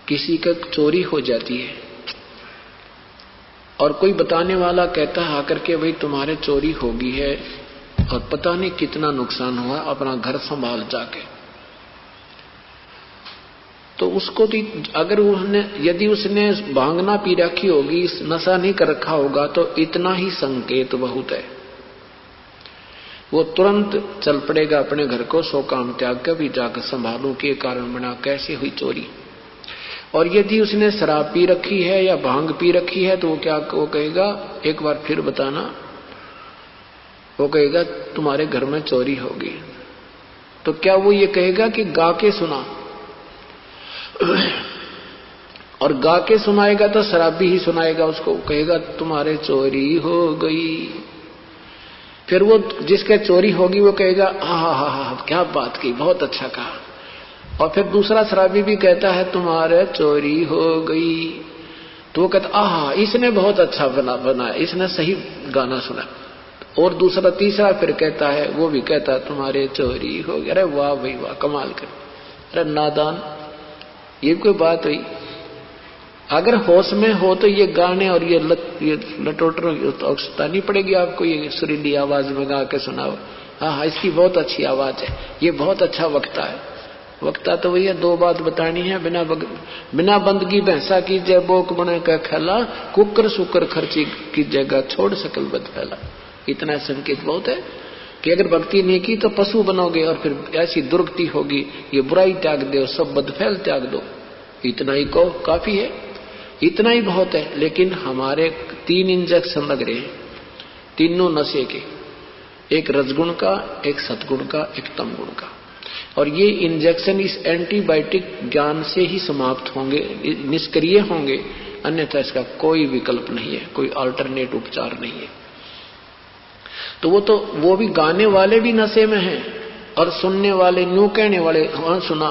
किसी का चोरी हो जाती है और कोई बताने वाला कहता है आकर के भाई तुम्हारे चोरी होगी है और पता नहीं कितना नुकसान हुआ, अपना घर संभाल जाके, तो उसको भी अगर यदि उसने भांग ना पी रखी होगी, नशा नहीं कर रखा होगा, तो इतना ही संकेत बहुत है। वो तुरंत चल पड़ेगा अपने घर को, सो काम त्याग कर भी जाकर संभालूं के कारण बना कैसे हुई चोरी। और यदि उसने शराब पी रखी है या भांग पी रखी है तो वो कहेगा, एक बार फिर बताना, वो कहेगा तुम्हारे घर में चोरी होगी। तो क्या वो ये कहेगा कि गा के सुना? और गा के सुनाएगा तो शराबी ही सुनाएगा उसको, कहेगा तुम्हारे चोरी हो गई। फिर वो जिसके चोरी होगी वो कहेगा हा क्या बात की, बहुत अच्छा कहा। और फिर दूसरा शराबी भी कहता है तुम्हारे चोरी हो गई, तो वो कहता आहा इसने बहुत अच्छा बना, इसने सही गाना सुना। और दूसरा तीसरा फिर कहता है, वो भी कहता है तुम्हारे चोरी हो गई। अरे वाह भाई वाह, कमाल कर, अरे नादान, ये कोई बात हुई? अगर होश में हो तो ये गाने और ये लटोटर आवश्यकता नहीं पड़ेगी आपको, ये सुरीली आवाज में गा के सुनाओ। हाँ इसकी बहुत अच्छी आवाज है, ये बहुत अच्छा वक्ता है। वक्ता तो वही है, दो बात बतानी है, बिना बंदगी भैंसा की जय बोक बने का खेला, कुकर सुकर खर्ची की जगह छोड़ सकल बद फैला। इतना संकेत बहुत है कि अगर भक्ति नहीं की तो पशु बनोगे और फिर ऐसी दुर्गति होगी, ये बुराई त्याग दो, सब बदफैल त्याग दो। इतना ही को काफी है, इतना ही बहुत है। लेकिन हमारे 3 इंजेक्शन लग रहे हैं, तीनों नशे के, एक रजगुण का, एक सतगुण का, एक तमगुण का। और ये इंजेक्शन इस एंटीबायोटिक ज्ञान से ही समाप्त होंगे, निष्क्रिय होंगे, अन्यथा इसका कोई विकल्प नहीं है, कोई अल्टरनेट उपचार नहीं है। तो वो भी गाने वाले भी नशे में हैं और सुनने वाले न्यू कहने वाले, हाँ सुना,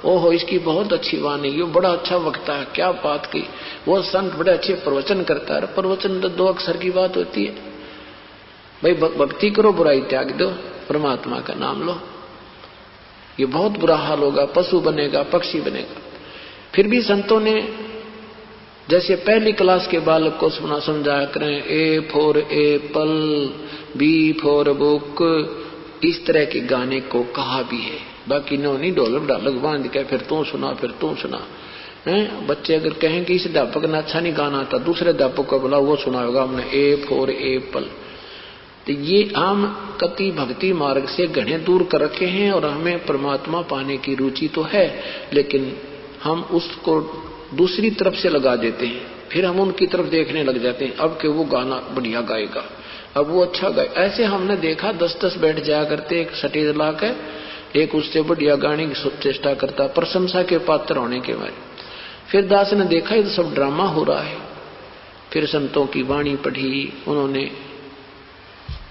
ओहो इसकी बहुत अच्छी वाणी, ये बड़ा अच्छा वक्ता है, क्या बात की, वो संत बड़े अच्छे प्रवचन करता है। प्रवचन तो 2 अक्षर की बात होती है भाई, भक्ति करो, बुराई त्याग दो, परमात्मा का नाम लो। ये बहुत बुरा हाल होगा, पशु बनेगा, पक्षी बनेगा। फिर भी संतों ने जैसे पहली क्लास के बालक को सुना समझाया करें, A for apple, B for book, इस तरह के गाने को कहा भी है। बाकी नो नहीं ढोलक ढालक बांध के फिर तू सुना, फिर तू सुना है। बच्चे अगर कहें कि इस अध्यापक ने अच्छा नहीं गाना था, दूसरे अध्यापक को बोला, वो सुना होगा हमने ए फॉर एप्पल। तो ये हम कति भक्ति मार्ग से घने दूर कर रखे हैं और हमें परमात्मा पाने की रुचि तो है, लेकिन हम उसको दूसरी तरफ से लगा देते हैं। फिर हम उनकी तरफ देखने लग जाते हैं, अब कि वो गाना बढ़िया गाएगा, अब वो अच्छा गाए। ऐसे हमने देखा 10-10 बैठ जाया करते एक स्टेज ला के, एक उससे बढ़िया गाने की चेष्टा करता, प्रशंसा के पात्र होने के बाद। फिर दास ने देखा ये तो सब ड्रामा हो रहा है। फिर संतों की वाणी पढ़ी उन्होंने,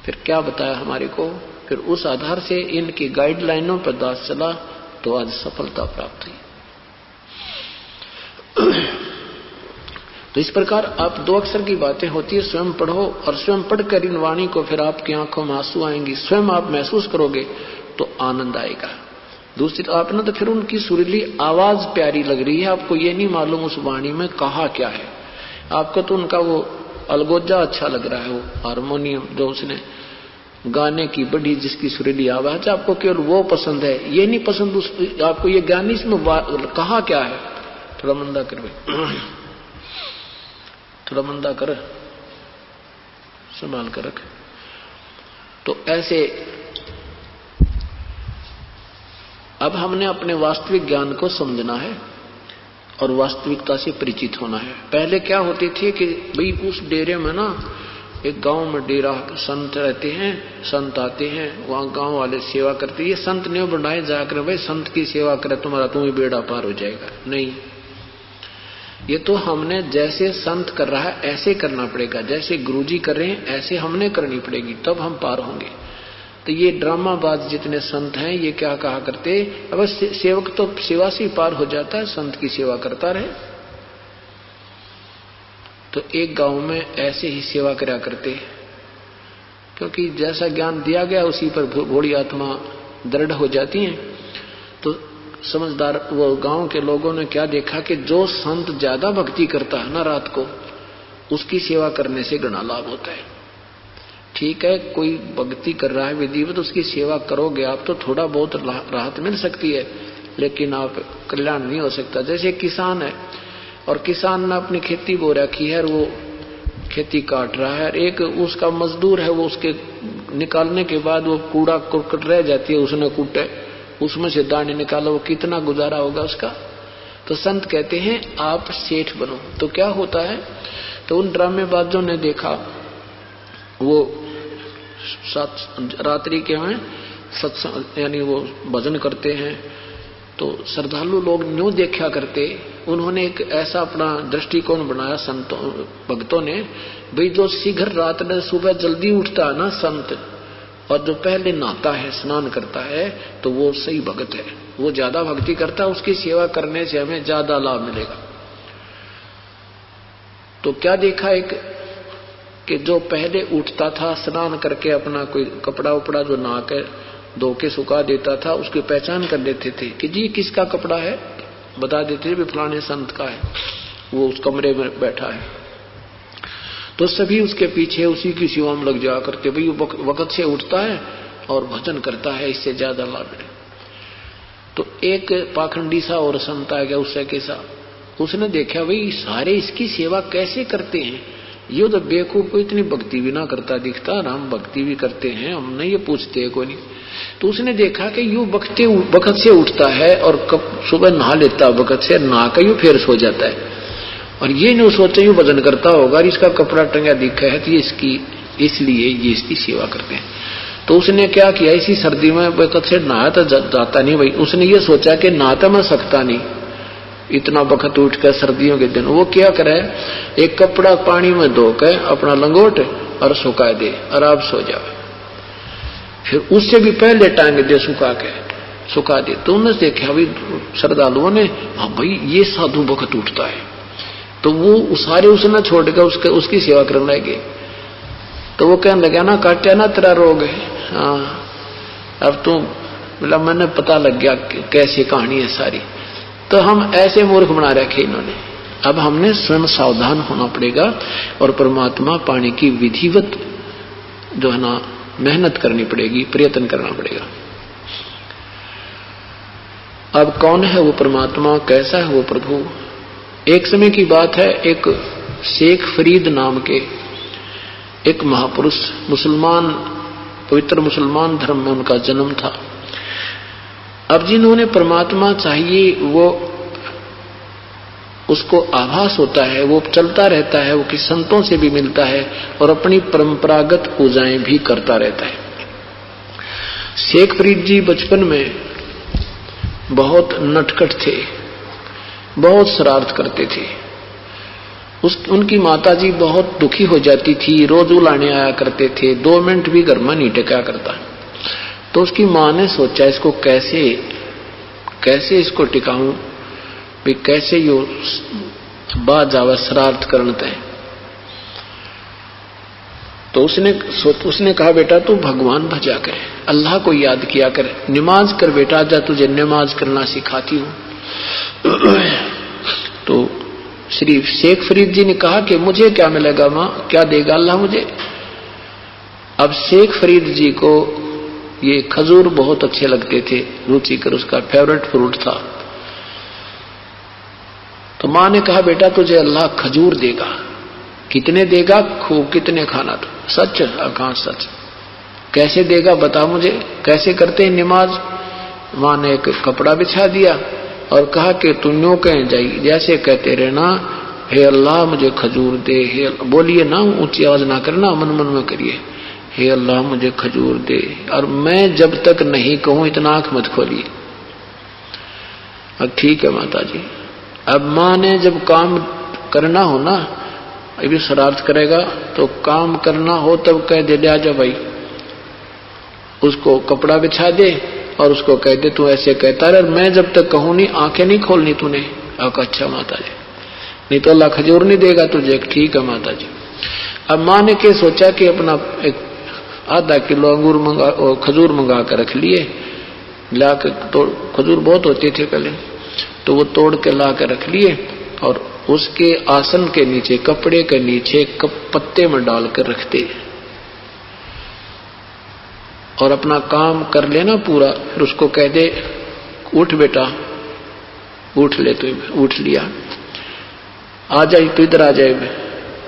फिर क्या बताया हमारे को, फिर उस आधार से इनकी गाइडलाइनों पर दास चला तो आज सफलता प्राप्त हुई। तो इस प्रकार आप 2 अक्षर की बातें होती है, स्वयं पढ़ो और स्वयं पढ़कर इन वाणी को फिर आपकी आंखों में आंसू आएंगी, स्वयं आप महसूस करोगे तो आनंद आएगा। दूसरी आपने तो फिर उनकी सुरीली आवाज प्यारी लग रही है, आपको ये नहीं मालूम उस वाणी में कहा क्या है। आपको तो उनका वो अलगोजा अच्छा लग रहा है, वो हारमोनियम जो उसने गाने की बड़ी जिसकी सुरीली आवाज, आपको केवल वो पसंद है, ये नहीं पसंद आपको ये गाने इसमें कहा क्या है। थोड़ा मंदा कर भाई, थोड़ा मंदा कर, संभाल कर रख। तो ऐसे अब हमने अपने वास्तविक ज्ञान को समझना है और वास्तविकता से परिचित होना है। पहले क्या होती थी कि भाई उस डेरे में ना, एक गांव में डेरा, संत रहते हैं, संत आते हैं, वहां गांव वाले सेवा करते। ये संत ने बनाए जाकर भाई संत की सेवा करे तुम्हारा तुम्हें बेड़ा पार हो जाएगा, नहीं। ये तो हमने जैसे संत कर रहा है ऐसे करना पड़ेगा, जैसे गुरुजी कर रहे हैं ऐसे हमने करनी पड़ेगी, तब हम पार होंगे। तो ये ड्रामाबाज जितने संत हैं ये क्या कहा करते, अब सेवक तो सेवा से पार हो जाता है, संत की सेवा करता रहे। तो एक गांव में ऐसे ही सेवा करा करते, क्योंकि जैसा ज्ञान दिया गया उसी पर भोली आत्मा दृढ़ हो जाती हैं। तो समझदार वो गांव के लोगों ने क्या देखा कि जो संत ज्यादा भक्ति करता है ना रात को, उसकी सेवा करने से घना लाभ होता है। ठीक है, कोई भक्ति कर रहा है विधिवत, उसकी सेवा करोगे आप तो थोड़ा बहुत राहत मिल सकती है, लेकिन आप कल्याण नहीं हो सकता। जैसे किसान है और किसान ने अपनी खेती बो रखी है और वो खेती काट रहा है, एक उसका मजदूर है, वो उसके निकालने के बाद वो कूड़ा कुरकट रह जाती है, उसने कूटे, उसमें से दाने निकालो, वो कितना गुजारा होगा उसका। तो संत कहते हैं आप सेठ बनो। तो क्या होता है, तो उन ड्रामेबाजों ने देखा, वो रात्रि के में सत्संग यानी वो भजन करते हैं, तो श्रद्धालु लोग न्यों देखा करते। उन्होंने एक ऐसा अपना दृष्टिकोण बनाया संतों भक्तों ने, भाई जो शीघ्र रात में सुबह जल्दी उठता है ना संत, और जो पहले नहाता है स्नान करता है, तो वो सही भक्त है, वो ज्यादा भक्ति करता है, उसकी सेवा करने से हमें ज्यादा लाभ मिलेगा। तो क्या देखा एक कि जो पहले उठता था स्नान करके अपना कोई कपड़ा उपड़ा जो नहा के धो के सुखा देता था, उसकी पहचान कर लेते थे कि जी किसका कपड़ा है, बता देते थे भी फलाने संत का है, वो उस कमरे में बैठा है। तो सभी उसके पीछे उसी की सेवा में लग जाया करते, भाई वो वक्त से उठता है और भजन करता है, इससे ज्यादा लाभ मिले। तो एक पाखंडी सा और संत आ गया उससे के साथ, उसने देखा भाई सारे इसकी सेवा कैसे करते हैं, ये तो बेवकूफ को इतनी भक्ति भी ना करता दिखता, और हम भक्ति भी करते हैं, हमने ये पूछते कोई नहीं। तो उसने देखा कि यू वक्त से उठता है और सुबह नहा लेता, वक्त से नहा कर यू फिर सो जाता है, और ये नहीं सोचे यू भजन करता होगा, इसका कपड़ा टंगा दिखा है तो ये इसकी, इसलिए ये इसकी सेवा करते हैं। तो उसने क्या किया, इसी सर्दी में वक्त से नहाया तो जाता नहीं भाई, उसने ये सोचा कि नहाता मैं सकता नहीं इतना वक्त उठ कर सर्दियों के दिन, वो क्या करे, एक कपड़ा पानी में धोकर अपना लंगोट और सुखा दे और आप सो जाओ, फिर उससे भी पहले टांग दे सुखा दे। तो उन्होंने देखा भाई श्रद्धालुओं ने, हाँ भाई ये साधु वक्त उठता है, तो वो सारे उसने छोड़ कर उसकी सेवा करने लगे। तो वो कहने लगा ना काटा ना तेरा रोग है, हाँ अब तो मतलब मैंने पता लग गया कैसी कहानी है सारी। तो हम ऐसे मूर्ख बना रखे इन्होंने, अब हमने स्वयं सावधान होना पड़ेगा और परमात्मा पाने की विधिवत जो है ना मेहनत करनी पड़ेगी, प्रयत्न करना पड़ेगा। अब कौन है वो परमात्मा, कैसा है वो प्रभु। एक समय की बात है, एक शेख फरीद नाम के एक महापुरुष, मुसलमान, पवित्र मुसलमान धर्म में उनका जन्म था। अब जिन्होंने परमात्मा चाहिए वो उसको आभास होता है, वो चलता रहता है, वो किस संतों से भी मिलता है और अपनी परंपरागत पूजाएं भी करता रहता है। शेख फरीद जी बचपन में बहुत नटखट थे, बहुत शरारत करते थे। उनकी माताजी बहुत दुखी हो जाती थी, रोज उलाने आया करते थे, 2 मिनट भी घर में नहीं टिका करता। तो उसकी माँ ने सोचा इसको कैसे इसको टिकाऊं, भी कैसे यो बात जावे शरारत करते हैं। तो उसने कहा बेटा तू भगवान भजा कर, अल्लाह को याद किया कर, नमाज कर बेटा, जा तुझे नमाज करना सिखाती हूं। तो श्री शेख फरीद जी ने कहा कि मुझे क्या मिलेगा मां, क्या देगा अल्लाह मुझे। अब शेख फरीद जी को ये खजूर बहुत अच्छे लगते थे, रुचिकर उसका फेवरेट फ्रूट था। तो मां ने कहा बेटा तुझे अल्लाह खजूर देगा। कितने देगा, खूब कितने खाना। तो सच, कहां सच, कैसे देगा बता मुझे, कैसे करते हैं नमाज। मां ने एक कपड़ा बिछा दिया और कहा कि तुम यूं कह जाई, जैसे कहते रहना हे अल्लाह मुझे खजूर दे, हे बोलिए ना, ऊंची आवाज ना करना, मन मन में करिए, हे अल्लाह मुझे खजूर दे, और मैं जब तक नहीं कहूं इतना आंख मत खोलिए। अब ठीक है माता जी। अब मां ने जब काम करना हो ना, अभी शरारत करेगा तो काम करना हो तब कह दे आजा भाई, उसको कपड़ा बिछा दे और उसको कह दे तू ऐसे कहता रहे, मैं जब तक कहूं नहीं आंखें नहीं खोलनी तूने। अब अच्छा माता जी, नहीं तो अल्लाह खजूर नहीं देगा तुझे। ठीक है माता जी। अब मां ने क्या सोचा कि अपना एक आधा किलो अंगूर खजूर मंगा कर रख लिए, लाके तोड़, खजूर बहुत होते थे पहले, तो वो तोड़ के ला के रख लिए और उसके आसन के नीचे, कपड़े के नीचे पत्ते में डाल कर रखते और अपना काम कर लेना पूरा। फिर उसको कह दे उठ बेटा, उठ ले, तो उठ लिया, आ जाए तो इधर आ जाए,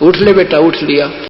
उठ ले बेटा, उठ लिया।